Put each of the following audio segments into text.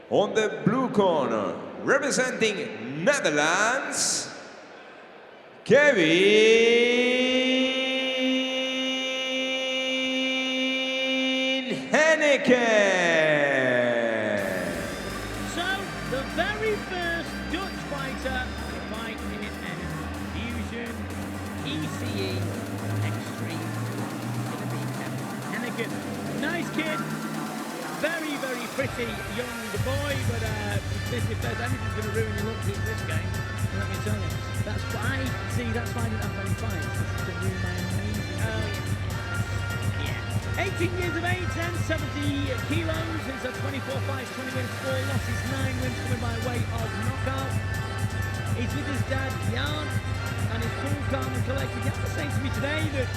On the blue corner, representing Netherlands, Kevin Henneken. So, the very first Dutch fighter to fight in Enfusion ECE Xtreme. Gonna be Henneken. Nice kid. Very, very pretty young boy, but if there's anything going to ruin your looks in this game, let me tell you. That's why, see, that's why I didn't have many fights. This is to ruin my amazing. Yeah. 18 years of age then, 70 kilos. He's had 24 fights, 20 wins, 4 losses, 9 wins coming by way of knockout. He's with his dad, Jan, and he's cool, calm and collected. He had to say to me today that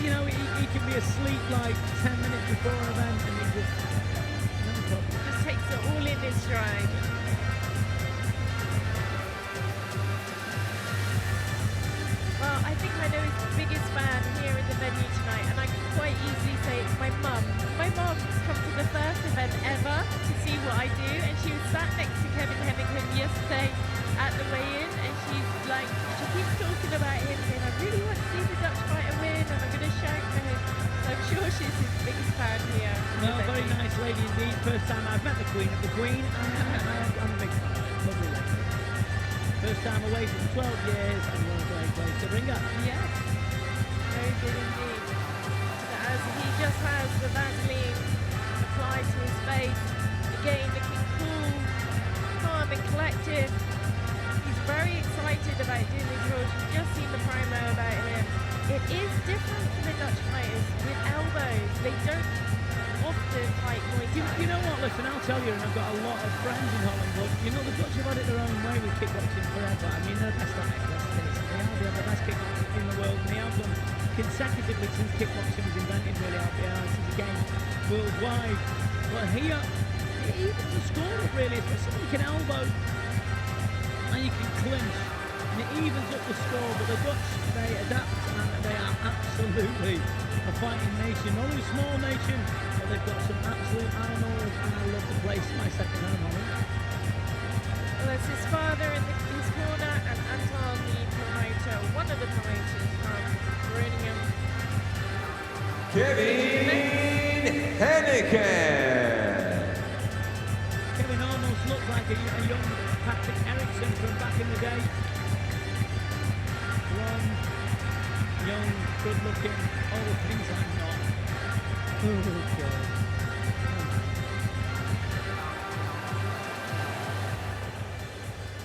you know, he can be asleep like 10 minutes before an event and he just, no problem. Just takes it all in his stride. Well, I think I know his biggest fan here in the venue tonight, and I can quite easily say it's my mum. My mum's come to the first event ever to see what I do, and she was sat next to Kevin Henneken yesterday at the weigh-in, and she's like, she keeps talking about him, saying, I really want to see the Dutch fighter win, and I'm going to shout for him. So I'm sure she's his biggest fan here. Well, very nice lady indeed. First time I've met the Queen of the Queen. I'm a big fan. Lovely lady. First time away from 12 years, and what a great place to bring her. Yes. Very good indeed. As he just has the Vaseline applied to his face, again looking cool, calm and collected. He's very excited about doing these roles. You've just seen the promo about him. It is different for the Dutch fighters with elbows. They don't often fight Muay Thai. You know what, listen, I'll tell you, and I've got a lot of friends in Holland, but you know, the Dutch have had it their own way with kickboxing forever. I mean, they're the best at it. They are the best kickboxers in the world, and they have done consecutively since kickboxing was invented, really, since the game worldwide. But here, it evens the score up, really, especially when you can elbow and you can clinch, and it evens up the score. But the Dutch, they adapt, and they are absolutely a fighting nation. Not only a small nation, but they've got some absolute animals, and I love the place. My second home, Holland. Well, it's his father in his corner, and Anton, the promoter, one of the promoters from Groningen. Kevin Henneken. Kevin almost looks like a young Patrick Erickson from back in the day. Long, young, good-looking, all the things I'm not. Oh, God.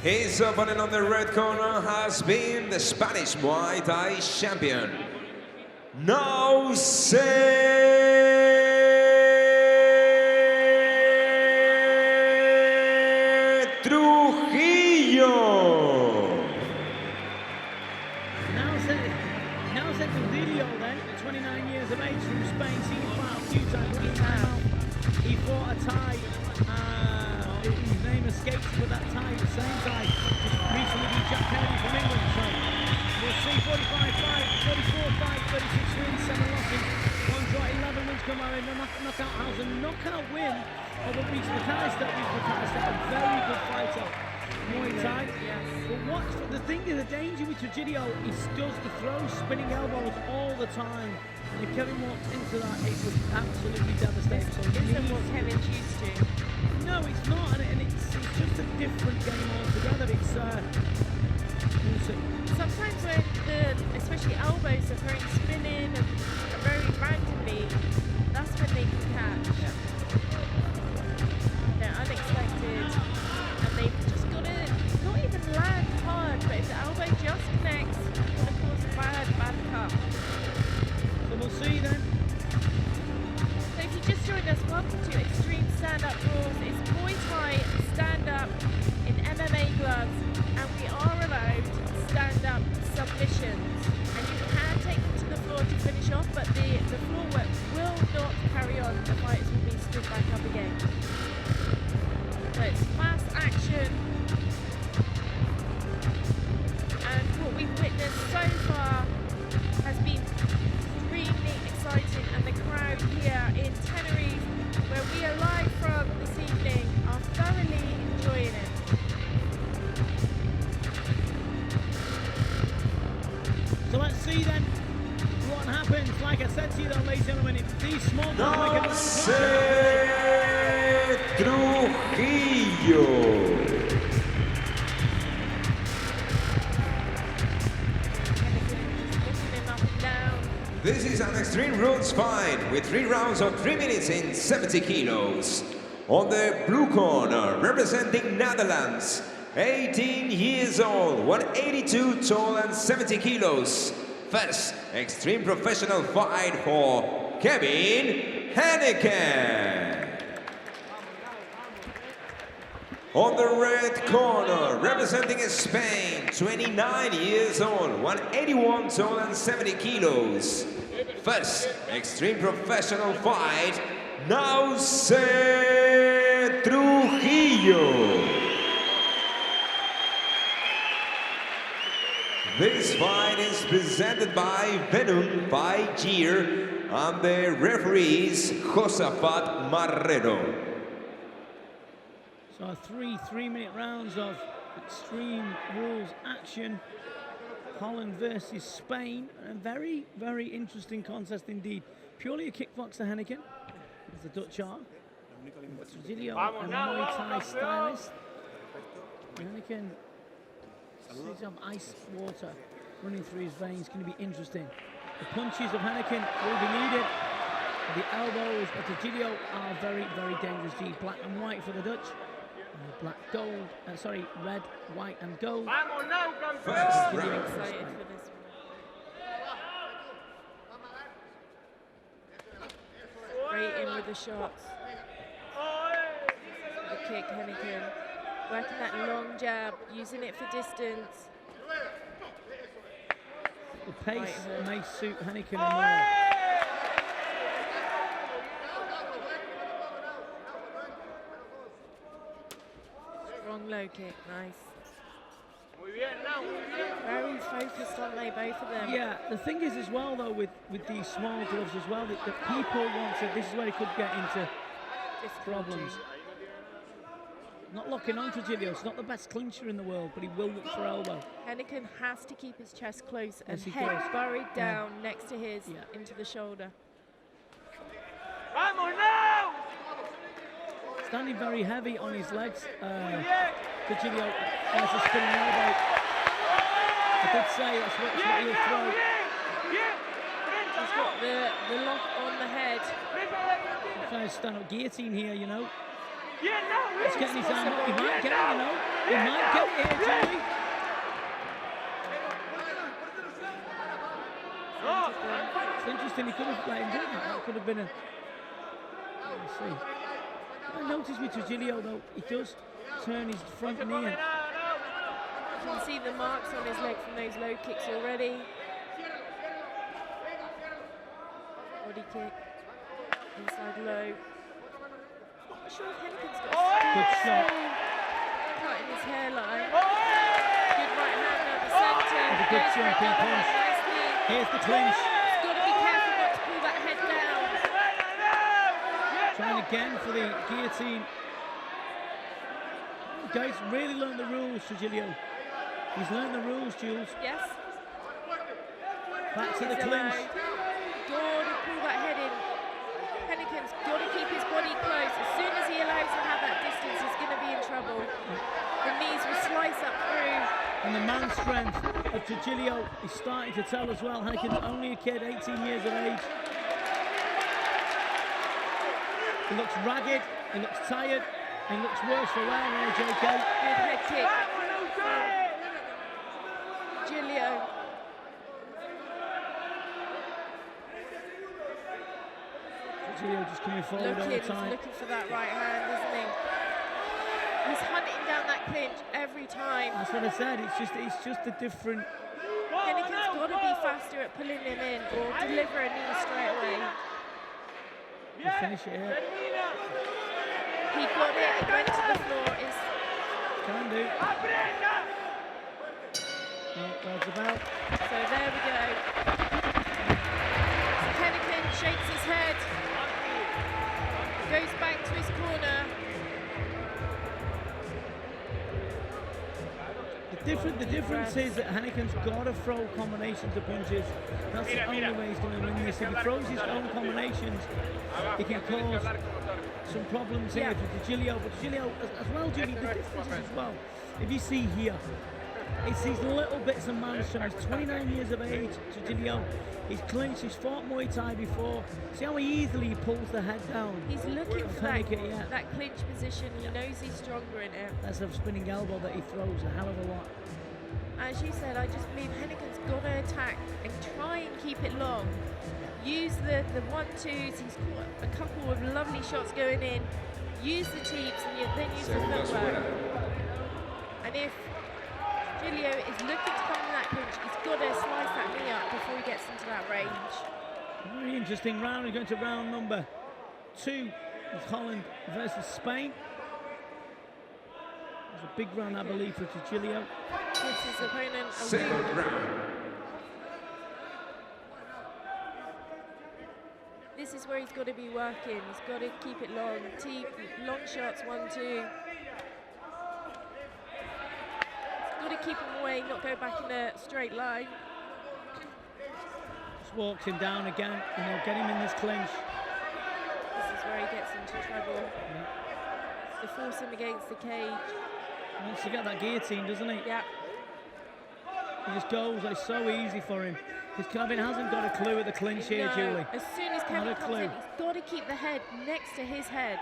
His opponent on the red corner has been the Spanish Muay Thai champion, Nauzet Trujillo. Nauzet Trujillo then, 29 years of age, from Spain, seen him fight a few times. He fought a Thai. His name escapes, but that Thai, Saenchai, recently beat Jack Kennedy from England. So we'll see 45 fights, 44 fights, 36 wins, 7 losses, 1 draw, 11 wins come out in the knockout house. A knockout win over Reece McAllister. Reece McAllister, a very good fighter, Muay Thai. But what's the thing is, the danger with Trujillo, he does the throw, spinning elbows all the time. And if Kevin walks into that, it was absolutely devastating. So Isn't what Kevin's used to. no, it's not, and it's just a different game altogether. It's Sometimes when especially elbows are very spinning and very randomly, that's when they can catch. Yeah. They're unexpected, and they've just got to not even land hard, but if the elbow just connects, it's going to cause a bad cut. So we'll see then. So if you just joined us, welcome to Xtreme Stand Up Rules. It's Muay like I said to you, though, ladies and gentlemen, if these small Nauzet Trujillo. This is an extreme rules fight with 3 rounds of 3 minutes in 70 kilos. On the blue corner, representing Netherlands, 18 years old, 182 tall and 70 kilos. First, extreme professional fight for Henneken. On the red corner, representing Spain, 29 years old, 181 tall and 70 kilos. First, extreme professional fight, Nauzet Trujillo. This fight is presented by Venom by Gier and the referees Josafat Marrero. So 3-minute rounds of extreme rules action. Holland versus Spain. A very, very interesting contest indeed. Purely a kickboxer, Henneken, as the Dutch are. Trujillo, a Muay Thai stylist. Henneken seems to have ice water running through his veins. Going to be interesting. The punches of Henneken will be needed. The elbows of Trujillo are very, very dangerous. Black and white for the Dutch. Black, gold, red, white and gold. First I'm round. excited for this one. Straight in with the shots. The kick, Henneken. Working that long jab, using it for distance. The pace may suit Henneken more. Strong low kick, nice. Very focused, aren't they, both of them? Yeah, the thing is as well though with these small gloves as well, that people want to, this is where he could get into problems. Not locking on Trujillo, it's not the best clincher in the world, but he will look for elbow. Henneken has to keep his chest close and Yes, he head does. buried down next to his, into the shoulder. Standing very heavy on his legs. Trujillo has a spinning elbow. I did say that's what he'll throw. He's got the lock on the head. He's trying to stand up guillotine here, you know. He's getting his arm up. He might get it, you know. He might get it here, Joey. It's interesting, he could have let him do that. That could have been a... Let's see. I noticed with Trujillo though, he does turn his front knee in. You can see the marks on his leg from those low kicks already. Body kick. Inside low. Not sure if Henneken's got Good shot. cutting his hairline. Good right hand down the centre. That's a good jumping punch. Here's the clinch. He's got to be careful not to pull that head down. Trying again for the guillotine. Guys really learned the rules, Trujillo. He's learned the rules, Jules. Yes. Back to the He's clinch. allowed. Got to pull that head in. Henneken's got to keep his body close. As soon as he allows to have that distance, he's going to be in trouble. The knees will slice up through. And the man strength of Trujillo is starting to tell as well. Henneken's only a kid, 18 years of age. He looks ragged, he looks tired, and he looks worse for wear now, JK. Good head kick. Trujillo. Trujillo just coming forward all the He's time. looking for that right hand, isn't he? He's hunting down that clinch every time. That's what I said, it's just a different... Henneken's got to be faster at pulling him in or deliver a knee straight away. We'll finish it here. He got it, it went to the floor. Can do. No, that's about. So there we go. Henneken shakes his head, goes back to his corner. The The difference is that Henneken's got to throw combinations of punches. That's the only way he's going to win this. If he throws his own combinations, he can cause some problems here for Trujillo. But Trujillo, as well, Jimmy, the difference is as well. If you see here, it's these little bits of man strength. He's 29 years of age, Trujillo. He's clinched, he's fought Muay Thai before. See how easily he pulls the head down. He's looking for that clinch position. He knows he's stronger in it. That's a spinning elbow that he throws a hell of a lot. As you said, I just believe Henneken's got to attack and try and keep it long. Use the 1-2s. He's got a couple of lovely shots going in. Use the teeps and then use the footwork. And if Trujillo is looking to come to that clinch, he's got to slice that knee up before he gets into that range. Very interesting round. We're going to round number 2 with Holland versus Spain. It was a big round, I believe, for Trujillo. Gives his opponent a Second round. This is where he's got to be working. He's got to keep it long. Long shots, 1-2. Got to keep him away, not go back in a straight line. Just walks him down again, and they'll get him in this clinch. This is where he gets into trouble. To force him against the cage. He wants to get that guillotine, doesn't he? Yeah. He just goes, it's so easy for him. Because Kevin hasn't got a clue at the clinch here, Julie. As soon as Kevin comes in, he's got to keep the head next to his head.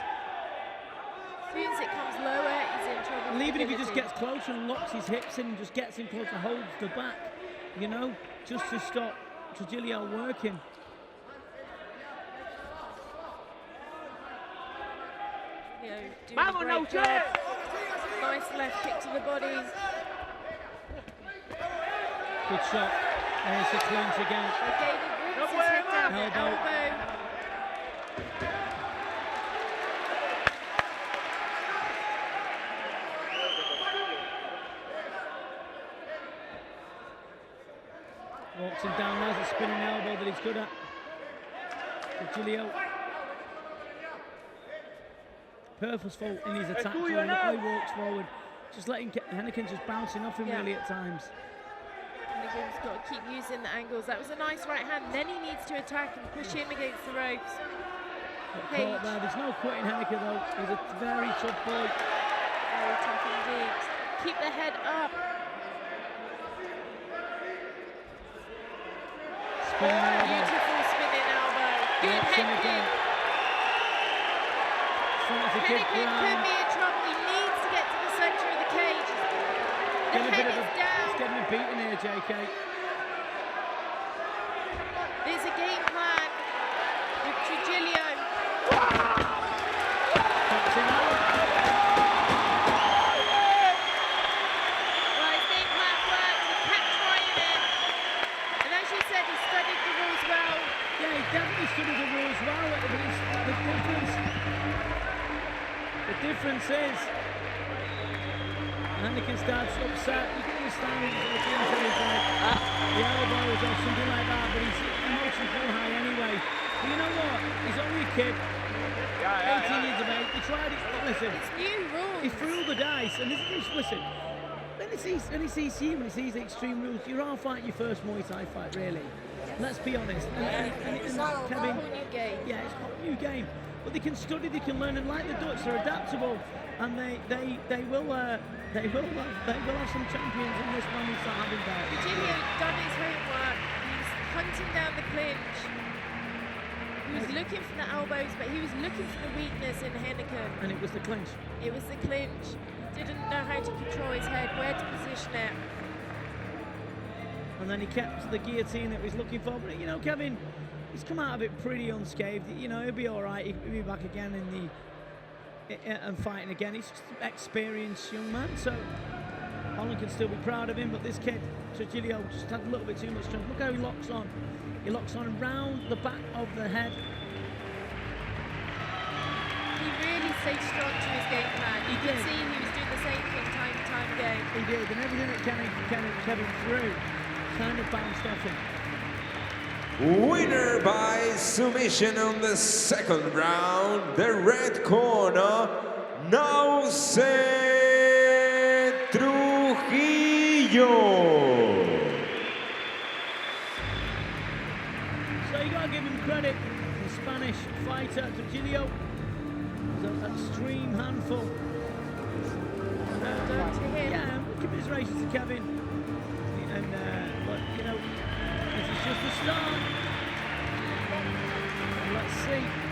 As soon as it comes lower, he's in trouble. And even if he just gets closer and locks his hips in and just gets him closer, holds the back, you know, just to stop Trujillo working. Doing a great job. Nice left kick to the body. Good shot. There's the clinch again. David brings his head down. Elbow. Walks him down. There's a spinning elbow that he's good at. Trujillo. Purposeful in his attack. Look how he walks forward. Just letting Henneken just bouncing off him really at times. Henneken's got to keep using the angles. That was a nice right hand. Then he needs to attack and push him against the ropes. Caught there. There's no quitting Henneken though. He's a very tough boy. Very tough indeed. Keep the head up. Spinning elbow. Beautiful spinning elbow. Good head kick. Henneken could be in trouble. He needs to get to the center of the cage. The head is down. He's getting a beating here, JK. There's a game plan with Trujillo. Right, his game plan worked. He kept trying it. And as you said, he studied the rules well. Yeah, he definitely studied the rules well. But the difference is, Henneken starts upset. You can understand the elbows or something like that, but he's emotions too high anyway. But you know what? He's only a kid. 18 years of age. He tried it. Listen, it's new rules. He threw the dice, and this is listen. When he sees you, when he sees the Extreme Rules, you're all fighting your first Muay Thai fight, really. Yes. Let's be honest. And it's a whole new game. Yeah, it's a whole new game. But they can study, they can learn, and like the Dutch, they're adaptable, and they will have some champions in this when we start having that. Trujillo done his homework. He's hunting down the clinch. He was looking for the elbows, but he was looking for the weakness in Henneken. And it was the clinch. It was the clinch. He didn't know how to control his head, where to position it. And then he kept the guillotine that he was looking for. But you know, Kevin, he's come out of it pretty unscathed. You know, he'll be all right. He'll be back again in and fighting again. He's just an experienced young man, so Holland can still be proud of him. But this kid, Trujillo, just had a little bit too much strength. Look how he locks on. He locks on round the back of the head. He really stayed strong to his game plan. You could see he was doing the same thing time and time again. He did, and everything that Kevin threw kind of bounced off him. Winner by submission on the second round, the red corner, Nauzet Trujillo. Trujillo. So you gotta give him credit. The Spanish fighter Trujillo was an extreme handful. Well done to him. Yeah, commiserations to Kevin. And but you know, this is just the start. Let's see.